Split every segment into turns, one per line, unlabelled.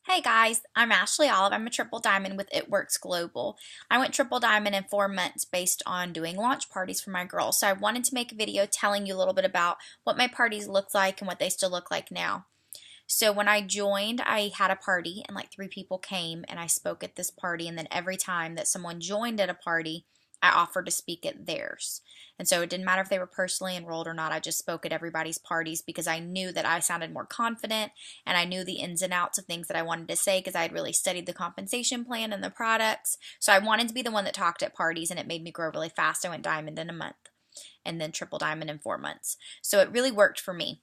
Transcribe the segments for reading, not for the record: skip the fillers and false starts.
Hey guys, I'm Ashley Olive. I'm a triple diamond with It Works Global. I went triple diamond in 4 months based on doing launch parties for my girls. So I wanted to make a video telling you a little bit about what my parties looked like and what they still look like now. So when I joined, I had a party and like 3 people came and I spoke at this party. And then every time that someone joined at a party, I offered to speak at theirs. And so it didn't matter if they were personally enrolled or not. I just spoke at everybody's parties because I knew that I sounded more confident and I knew the ins and outs of things that I wanted to say because I had really studied the compensation plan and the products. So I wanted to be the one that talked at parties, and it made me grow really fast. I went diamond in a month and then triple diamond in 4 months. So it really worked for me.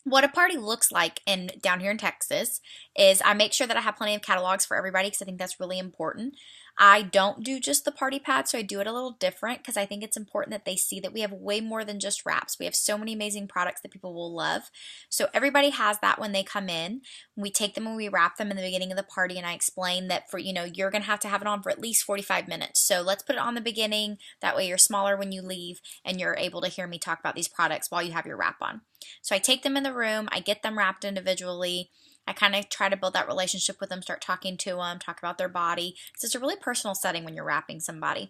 What a party looks like down here in Texas is I make sure that I have plenty of catalogs for everybody because I think that's really important. I don't do just the party pad, so I do it a little different because I think it's important that they see that we have way more than just wraps. We have so many amazing products that people will love. So everybody has that when they come in. We take them and we wrap them in the beginning of the party, and I explain that you're going to have it on for at least 45 minutes. So let's put it on the beginning. That way you're smaller when you leave and you're able to hear me talk about these products while you have your wrap on. So I take them in the room, I get them wrapped individually. I kind of try to build that relationship with them, start talking to them, talk about their body. It's a really personal setting when you're wrapping somebody.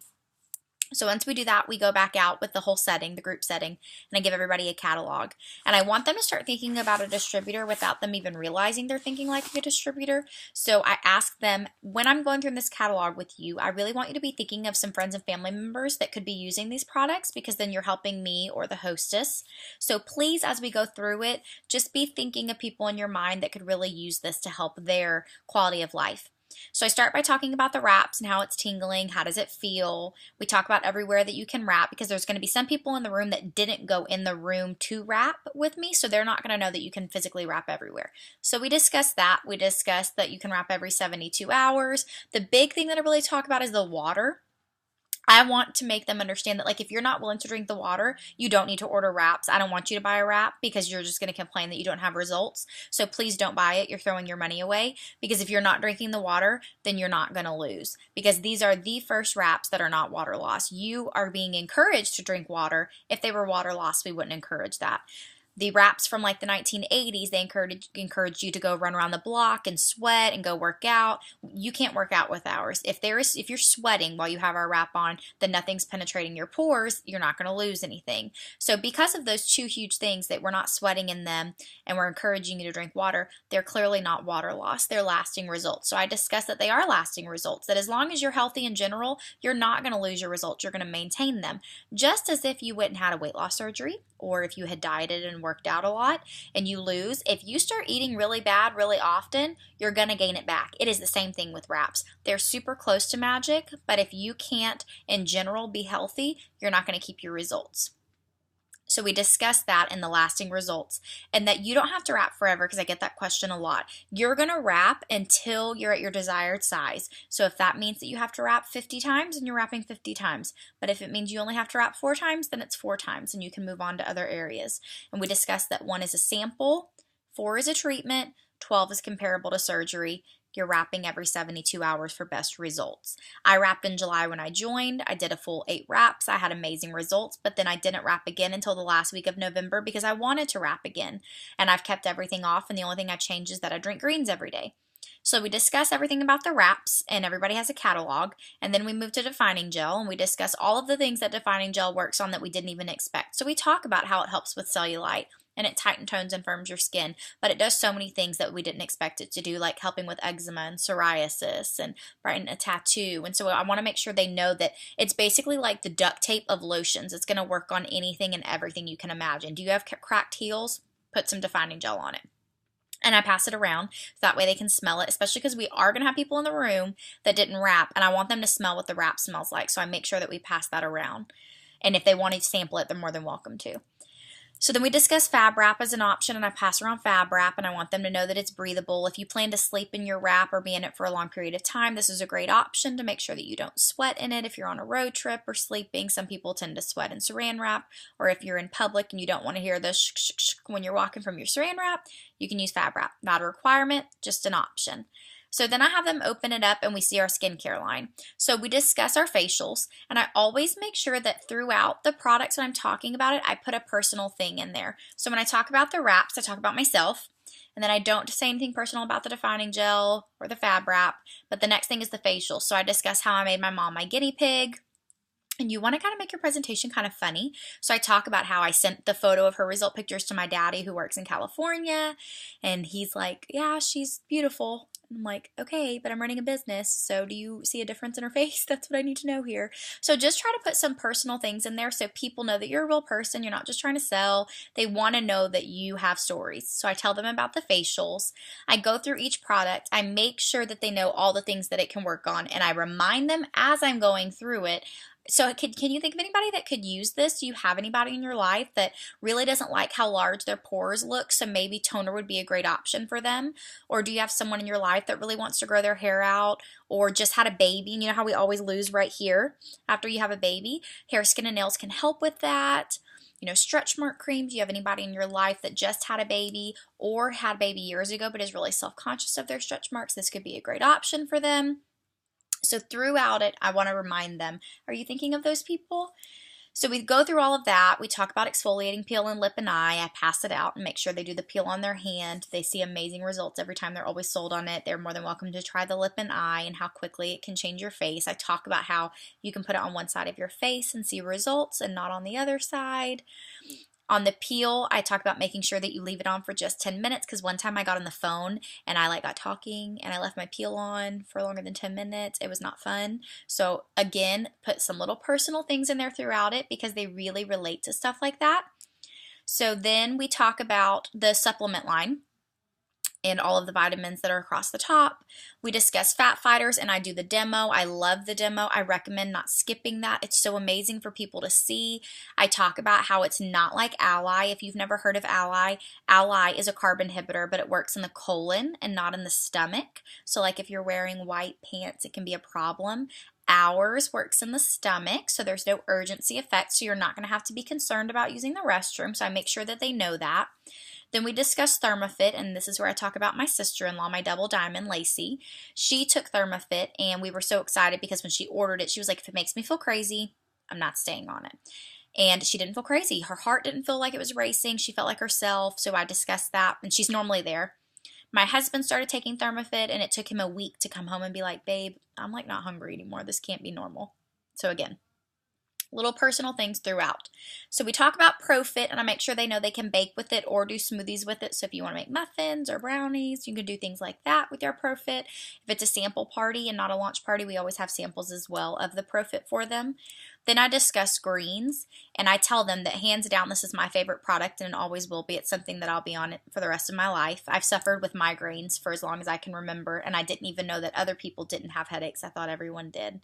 So once we do that, we go back out with the whole setting, the group setting, and I give everybody a catalog. And I want them to start thinking about a distributor without them even realizing they're thinking like a distributor. So I ask them, when I'm going through this catalog with you, I really want you to be thinking of some friends and family members that could be using these products, because then you're helping me or the hostess. So please, as we go through it, just be thinking of people in your mind that could really use this to help their quality of life. So I start by talking about the wraps and how it's tingling, how does it feel. We talk about everywhere that you can wrap, because there's going to be some people in the room that didn't go in the room to wrap with me, so they're not going to know that you can physically wrap everywhere. So we discuss that. We discuss that you can wrap every 72 hours. The big thing that I really talk about is the water. I want to make them understand that, like, if you're not willing to drink the water, you don't need to order wraps. I don't want you to buy a wrap because you're just going to complain that you don't have results. So please don't buy it. You're throwing your money away, because if you're not drinking the water, then you're not going to lose, because these are the first wraps that are not water loss. You are being encouraged to drink water. If they were water loss, we wouldn't encourage that. The wraps from like the 1980s, they encourage you to go run around the block and sweat and go work out. You can't work out with ours. If you're sweating while you have our wrap on, then nothing's penetrating your pores. You're not going to lose anything. So because of those two huge things, that we're not sweating in them and we're encouraging you to drink water, they're clearly not water loss. They're lasting results. So I discuss that they are lasting results, that as long as you're healthy in general, you're not going to lose your results. You're going to maintain them. Just as if you went and had a weight loss surgery, or if you had dieted and worked out a lot and you lose, if you start eating really bad really often, you're going to gain it back. It is the same thing with wraps. They're super close to magic, but if you can't in general be healthy, you're not going to keep your results. So we discussed that in the lasting results, and that you don't have to wrap forever, because I get that question a lot. You're going to wrap until you're at your desired size. So if that means that you have to wrap 50 times, then you're wrapping 50 times. But if it means you only have to wrap 4 times, then it's 4 times, and you can move on to other areas. And we discussed that 1 is a sample, 4 is a treatment, 12 is comparable to surgery. You're wrapping every 72 hours for best results. I wrapped in July when I joined. I did a full 8 wraps. I had amazing results, but then I didn't wrap again until the last week of November because I wanted to wrap again. And I've kept everything off, and the only thing I changed is that I drink greens every day. So we discuss everything about the wraps, and everybody has a catalog, and then we move to defining gel, and we discuss all of the things that defining gel works on that we didn't even expect. So we talk about how it helps with cellulite, and it tightens, tones, and firms your skin, but it does so many things that we didn't expect it to do, like helping with eczema and psoriasis and brighten a tattoo. And so I want to make sure they know that it's basically like the duct tape of lotions. It's going to work on anything and everything you can imagine. Do you have cracked heels? Put some defining gel on it. And I pass it around, so that way they can smell it, especially because we are going to have people in the room that didn't wrap, and I want them to smell what the wrap smells like, so I make sure that we pass that around. And if they want to sample it, they're more than welcome to. So then we discuss Fab Wrap as an option, and I pass around Fab Wrap, and I want them to know that it's breathable. If you plan to sleep in your wrap or be in it for a long period of time, this is a great option to make sure that you don't sweat in it if you're on a road trip or sleeping. Some people tend to sweat in saran wrap, or if you're in public and you don't want to hear the sh sh sh when you're walking from your saran wrap, you can use Fab Wrap. Not a requirement, just an option. So then I have them open it up and we see our skincare line. So we discuss our facials, and I always make sure that throughout the products when I'm talking about it, I put a personal thing in there. So when I talk about the wraps, I talk about myself. And then I don't say anything personal about the defining gel or the fab wrap, but the next thing is the facial. So I discuss how I made my mom my guinea pig. And you want to kind of make your presentation kind of funny. So I talk about how I sent the photo of her result pictures to my daddy who works in California. And he's like, yeah, she's beautiful. And I'm like, okay, but I'm running a business. So do you see a difference in her face? That's what I need to know here. So just try to put some personal things in there so people know that you're a real person. You're not just trying to sell. They want to know that you have stories. So I tell them about the facials. I go through each product. I make sure that they know all the things that it can work on. And I remind them as I'm going through it. So can you think of anybody that could use this? Do you have anybody in your life that really doesn't like how large their pores look? So maybe toner would be a great option for them. Or do you have someone in your life that really wants to grow their hair out or just had a baby? And you know how we always lose right here after you have a baby? Hair, skin, and nails can help with that. You know, stretch mark cream. Do you have anybody in your life that just had a baby or had a baby years ago but is really self-conscious of their stretch marks? This could be a great option for them. So throughout it, I want to remind them, are you thinking of those people? So we go through all of that. We talk about exfoliating peel and lip and eye. I pass it out and make sure they do the peel on their hand. They see amazing results every time. They're always sold on it. They're more than welcome to try the lip and eye and how quickly it can change your face. I talk about how you can put it on one side of your face and see results and not on the other side. On the peel, I talk about making sure that you leave it on for just 10 minutes because one time I got on the phone and I got talking and I left my peel on for longer than 10 minutes. It was not fun. So again, put some little personal things in there throughout it because they really relate to stuff like that. So then we talk about the supplement line and all of the vitamins that are across the top. We discuss fat fighters and I do the demo. I love the demo. I recommend not skipping that. It's so amazing for people to see. I talk about how it's not like Ally. If you've never heard of Ally, Ally is a carb inhibitor, but it works in the colon and not in the stomach. So like if you're wearing white pants, it can be a problem. Ours works in the stomach, so there's no urgency effect, so you're not going to have to be concerned about using the restroom, so I make sure that they know that. Then we discuss ThermaFit, and this is where I talk about my sister-in-law, my double diamond, Lacey. She took ThermaFit, and we were so excited because when she ordered it, she was like, if it makes me feel crazy, I'm not staying on it. And she didn't feel crazy. Her heart didn't feel like it was racing. She felt like herself, so I discussed that, and she's normally there. My husband started taking ThermaFit, and it took him a week to come home and be like, babe, I'm like not hungry anymore. This can't be normal. So again, little personal things throughout. So we talk about ProFit, and I make sure they know they can bake with it or do smoothies with it. So if you want to make muffins or brownies, you can do things like that with your ProFit. If it's a sample party and not a launch party, we always have samples as well of the ProFit for them. Then I discuss greens, and I tell them that hands down this is my favorite product and it always will be. It's something that I'll be on it for the rest of my life. I've suffered with migraines for as long as I can remember, and I didn't even know that other people didn't have headaches. I thought everyone did.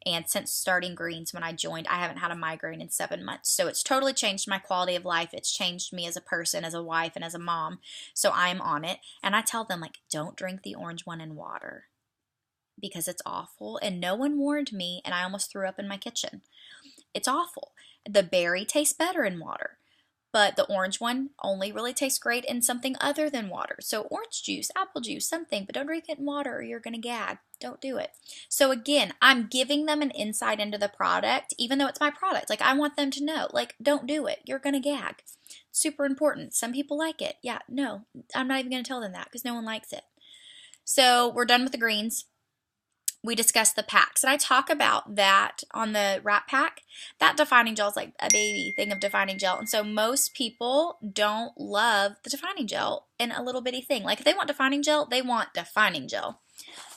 And since starting greens when I joined, I haven't had a migraine in 7 months. So it's totally changed my quality of life. It's changed me as a person, as a wife, and as a mom. So I'm on it. And I tell them, like, don't drink the orange one in water because it's awful. And no one warned me, and I almost threw up in my kitchen. It's awful. The berry tastes better in water, but the orange one only really tastes great in something other than water. So orange juice, apple juice, something, but don't drink it in water or you're going to gag. Don't do it. So again, I'm giving them an insight into the product, even though it's my product. Like I want them to know, like, don't do it. You're going to gag. Super important. Some people like it. Yeah, no, I'm not even going to tell them that because no one likes it. So we're done with the greens. We discuss the packs, and I talk about that on the wrap pack. That defining gel is like a baby thing of defining gel, and so most people don't love the defining gel in a little bitty thing. Like if they want defining gel, they want defining gel.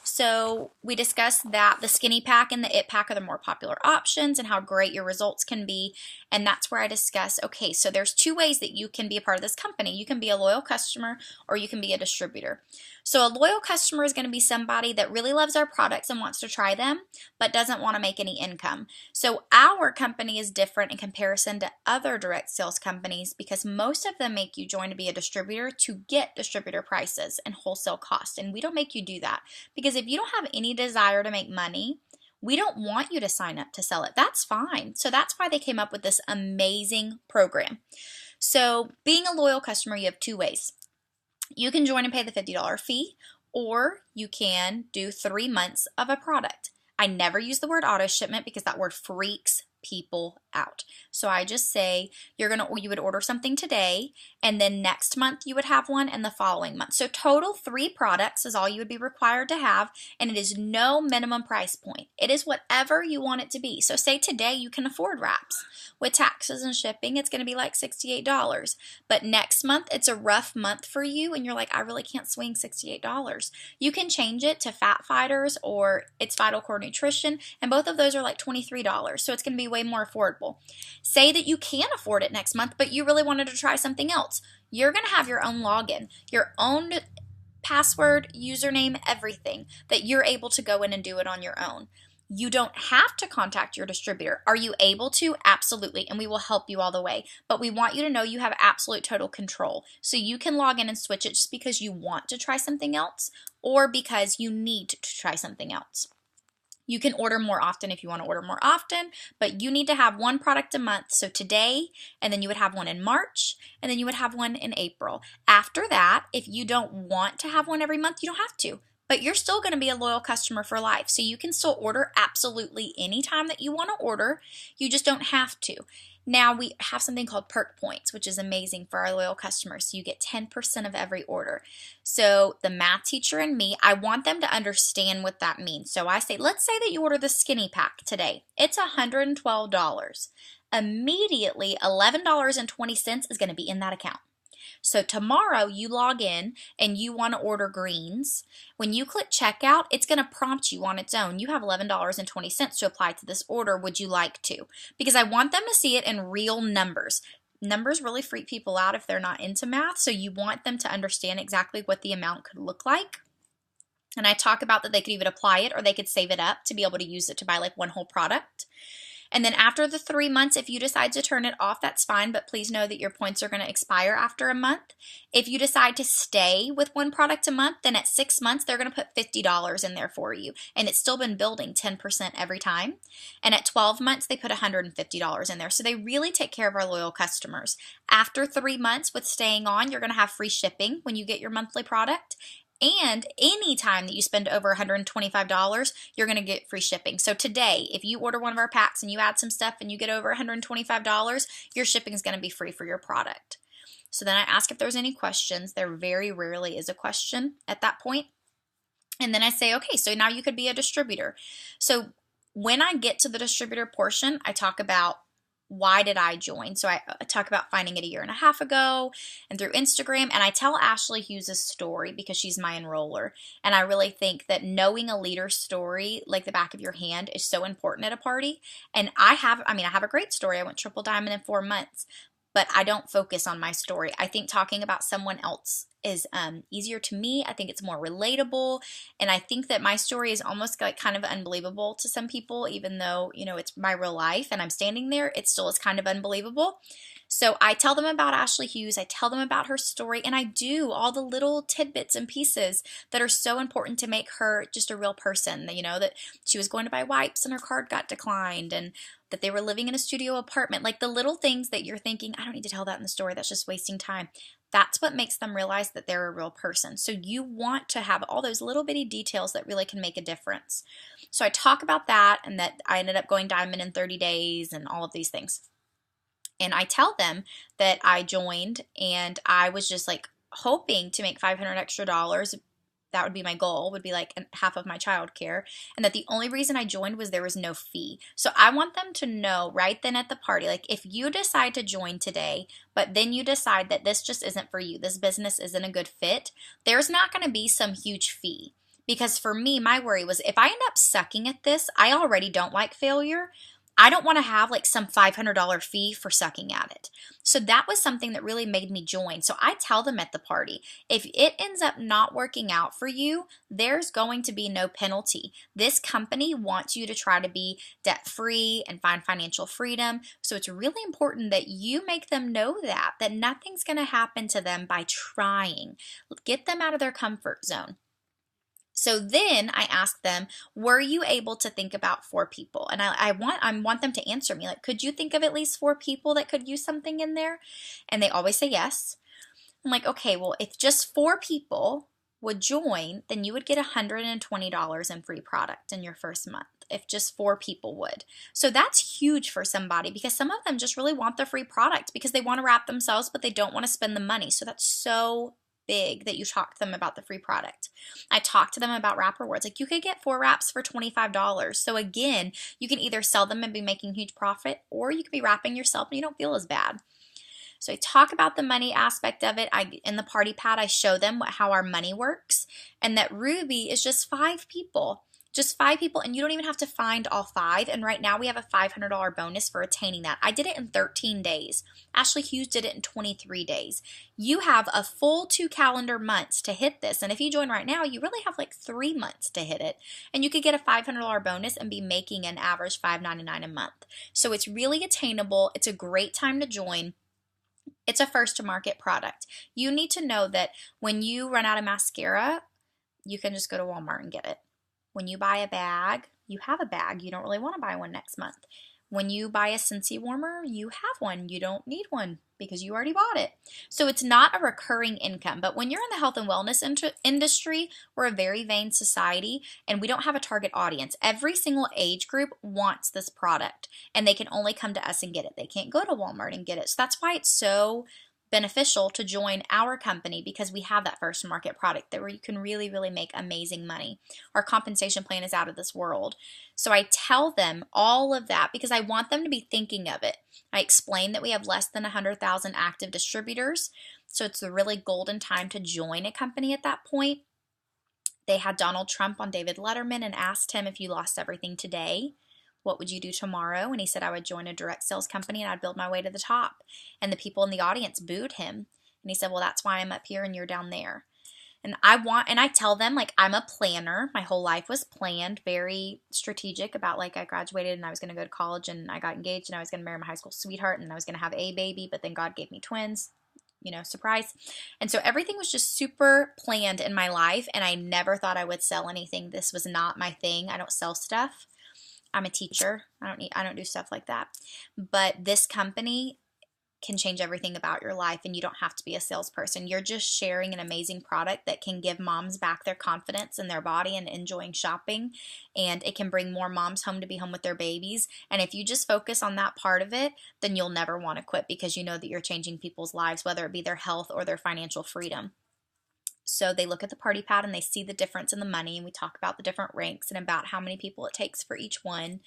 So we discussed that the skinny pack and the it pack are the more popular options and how great your results can be. And that's where I discuss, okay, so there's two ways that you can be a part of this company. You can be a loyal customer or you can be a distributor. So a loyal customer is going to be somebody that really loves our products and wants to try them, but doesn't want to make any income. So our company is different in comparison to other direct sales companies because most of them make you join to be a distributor to get distributor prices and wholesale costs. And we don't make you do that because if you don't have any desire to make money, we don't want you to sign up to sell it. That's fine. So that's why they came up with this amazing program. So being a loyal customer, you have two ways. You can join and pay the $50 fee, or you can do 3 months of a product. I never use the word auto shipment because that word freaks people out. So I just say you would order something today, and then next month you would have one, and the following month. So total 3 products is all you would be required to have, and it is no minimum price point. It is whatever you want it to be. So say today you can afford wraps. With taxes and shipping, it's going to be like $68. But next month, it's a rough month for you, and you're like, I really can't swing $68. You can change it to Fat Fighters or It's Vital Core Nutrition, and both of those are like $23. So it's going to be way more affordable. Say that you can afford it next month, but you really wanted to try something else. You're going to have your own login, your own password, username, everything that you're able to go in and do it on your own. You don't have to contact your distributor. Are you able to? Absolutely, and we will help you all the way. But we want you to know you have absolute total control. So you can log in and switch it just because you want to try something else or because you need to try something else. You can order more often if you want to order more often, but you need to have 1 product a month. So today, and then you would have one in March, and then you would have one in April. After that, if you don't want to have one every month, you don't have to. But you're still going to be a loyal customer for life. So you can still order absolutely anytime that you want to order. You just don't have to. Now we have something called perk points, which is amazing for our loyal customers. So you get 10% of every order. So the math teacher and me, I want them to understand what that means. So I say, let's say that you order the skinny pack today. It's $112. Immediately, $11.20 is going to be in that account. So tomorrow you log in and you want to order greens. When you click checkout, it's going to prompt you on its own. You have $11.20 to apply to this order. Would you like to? Because I want them to see it in real numbers. Numbers really freak people out if they're not into math, so you want them to understand exactly what the amount could look like. And I talk about that they could even apply it or they could save it up to be able to use it to buy like one whole product. And then after the 3 months, if you decide to turn it off, that's fine, but please know that your points are going to expire after a month. If you decide to stay with 1 product a month, then at 6 months, they're going to put $50 in there for you. And it's still been building 10% every time. And at 12 months, they put $150 in there. So they really take care of our loyal customers. After 3 months with staying on, you're going to have free shipping when you get your monthly product. And anytime that you spend over $125, you're going to get free shipping. So today, if you order one of our packs and you add some stuff and you get over $125, your shipping is going to be free for your product. So then I ask if there's any questions. There very rarely is a question at that point. And then I say, okay, so now you could be a distributor. So when I get to the distributor portion, I talk about why did I join? So I talk about finding it a 1.5 years ago and through Instagram, and I tell Ashley Hughes' story because she's my enroller. And I really think that knowing a leader's story like the back of your hand is so important at a party. And I have a great story. I went triple diamond in 4 months, but I don't focus on my story. I think talking about someone else is easier to me. I think it's more relatable, and I think that my story is almost like kind of unbelievable to some people, even though, you know, it's my real life and I'm standing there, it still is kind of unbelievable. So I tell them about Ashley Hughes, I tell them about her story, and I do all the little tidbits and pieces that are so important to make her just a real person. You know, that she was going to buy wipes and her card got declined, and that they were living in a studio apartment. Like the little things that you're thinking, I don't need to tell that in the story, that's just wasting time. That's what makes them realize that they're a real person. So you want to have all those little bitty details that really can make a difference. So I talk about that, and that I ended up going diamond in 30 days and all of these things. And I tell them that I joined and I was just like hoping to make $500 extra. That would be my goal, would be like half of my childcare. And that the only reason I joined was there was no fee. So I want them to know right then at the party, like if you decide to join today, but then you decide that this just isn't for you, this business isn't a good fit, there's not going to be some huge fee. Because for me, my worry was if I end up sucking at this, I already don't like failure. I don't want to have like some $500 fee for sucking at it. So that was something that really made me join. So I tell them at the party, if it ends up not working out for you, there's going to be no penalty. This company wants you to try to be debt-free and find financial freedom. So it's really important that you make them know that nothing's going to happen to them by trying. Get them out of their comfort zone. So then I ask them, were you able to think about 4 people? And I want them to answer me, like, could you think of at least 4 people that could use something in there? And they always say yes. I'm like, okay, well, if just 4 people would join, then you would get $120 in free product in your first month. if just 4 people would. So that's huge for somebody because some of them just really want the free product because they want to wrap themselves, but they don't want to spend the money. So that's so big that you talk to them about the free product. I talked to them about wrap rewards. Like you could get 4 wraps for $25. So again, you can either sell them and be making huge profit, or you could be wrapping yourself and you don't feel as bad. So I talk about the money aspect of it. In the party pad, I show them how our money works, and that Ruby is just 5 people. Just 5 people, and you don't even have to find all 5. And right now we have a $500 bonus for attaining that. I did it in 13 days. Ashley Hughes did it in 23 days. You have a full 2 calendar months to hit this. And if you join right now, you really have like 3 months to hit it. And you could get a $500 bonus and be making an average $5.99 a month. So it's really attainable. It's a great time to join. It's a first to market product. You need to know that when you run out of mascara, you can just go to Walmart and get it. When you buy a bag, you have a bag. You don't really want to buy one next month. When you buy a Scentsy warmer, you have one. You don't need one because you already bought it. So it's not a recurring income. But when you're in the health and wellness industry, we're a very vain society and we don't have a target audience. Every single age group wants this product and they can only come to us and get it. They can't go to Walmart and get it. So that's why it's so beneficial to join our company, because we have that first market product that where you can really, really make amazing money. Our compensation plan is out of this world. So I tell them all of that because I want them to be thinking of it. I explain that we have less than 100,000 active distributors. So it's a really golden time to join a company at that point. They had Donald Trump on David Letterman and asked him, if you lost everything today, what would you do tomorrow? And he said, I would join a direct sales company and I'd build my way to the top. And the people in the audience booed him. And he said, well, that's why I'm up here and you're down there. And I tell them, like, I'm a planner. My whole life was planned, very strategic about, like, I graduated and I was going to go to college and I got engaged and I was going to marry my high school sweetheart and I was going to have a baby, but then God gave me twins. You know, surprise. And so everything was just super planned in my life, and I never thought I would sell anything. This was not my thing. I don't sell stuff. I'm a teacher. I don't do stuff like that. But this company can change everything about your life, and you don't have to be a salesperson. You're just sharing an amazing product that can give moms back their confidence in their body and enjoying shopping, and it can bring more moms home to be home with their babies. And if you just focus on that part of it, then you'll never want to quit because you know that you're changing people's lives, whether it be their health or their financial freedom. So they look at the party pad and they see the difference in the money, and we talk about the different ranks and about how many people it takes for each one.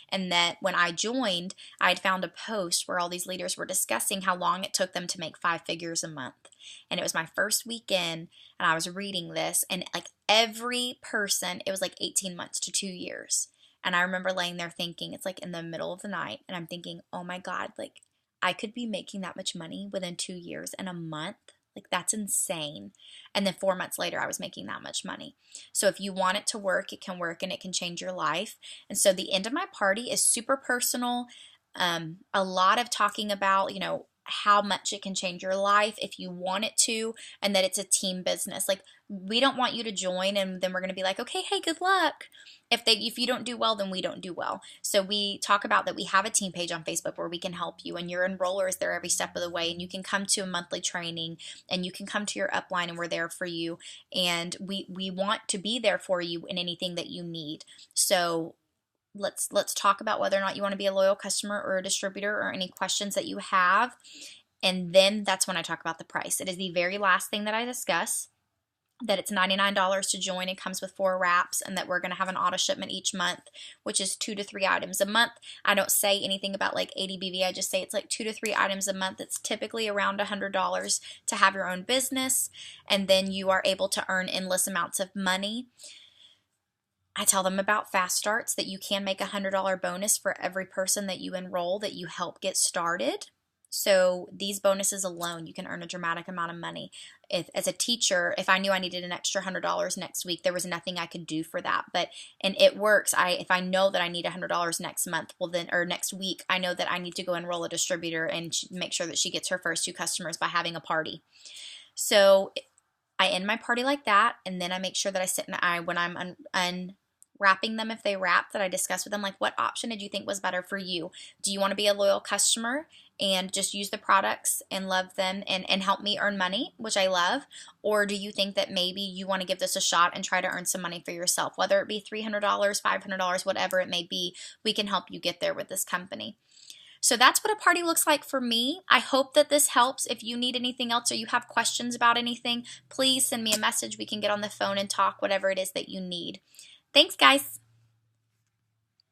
And that when I joined, I had found a post where all these leaders were discussing how long it took them to make 5 figures a month. And it was my first weekend and I was reading this, and like every person, it was like 18 months to 2 years. And I remember laying there thinking, it's like in the middle of the night, and I'm thinking, oh my God, like I could be making that much money within 2 years and a month. Like, that's insane. And then 4 months later, I was making that much money. So if you want it to work, it can work and it can change your life. And so the end of my party is super personal. A lot of talking about, you know, how much it can change your life if you want it to, and that it's a team business. Like, we don't want you to join and then we're going to be like, okay, hey, good luck. If you don't do well, then we don't do well. So we talk about that we have a team page on Facebook where we can help you, and your enroller is there every step of the way, and you can come to a monthly training and you can come to your upline and we're there for you. And we want to be there for you in anything that you need. So let's talk about whether or not you want to be a loyal customer or a distributor, or any questions that you have. And then that's when I talk about the price. It is the very last thing that I discuss, that it's $99 to join. It comes with 4 wraps, and that we're going to have an auto shipment each month, which is 2 to 3 items a month. I don't say anything about like ADBV. I just say it's like 2 to 3 items a month. It's typically around $100 to have your own business, and then you are able to earn endless amounts of money. I tell them about fast starts, that you can make a $100 bonus for every person that you enroll that you help get started. So these bonuses alone, you can earn a dramatic amount of money. If, as a teacher, if I knew I needed an extra $100 next week, there was nothing I could do for that. And it works. If I know that I need $100 next month, well then, or next week, I know that I need to go enroll a distributor and make sure that she gets her first 2 customers by having a party. So I end my party like that, and then I make sure that I sit and when I'm wrapping them if they wrap that I discussed with them. Like, what option did you think was better for you? Do you want to be a loyal customer and just use the products and love them and help me earn money, which I love? Or do you think that maybe you want to give this a shot and try to earn some money for yourself? Whether it be $300, $500, whatever it may be, we can help you get there with this company. So that's what a party looks like for me. I hope that this helps. If you need anything else or you have questions about anything, please send me a message. We can get on the phone and talk, whatever it is that you need. Thanks, guys.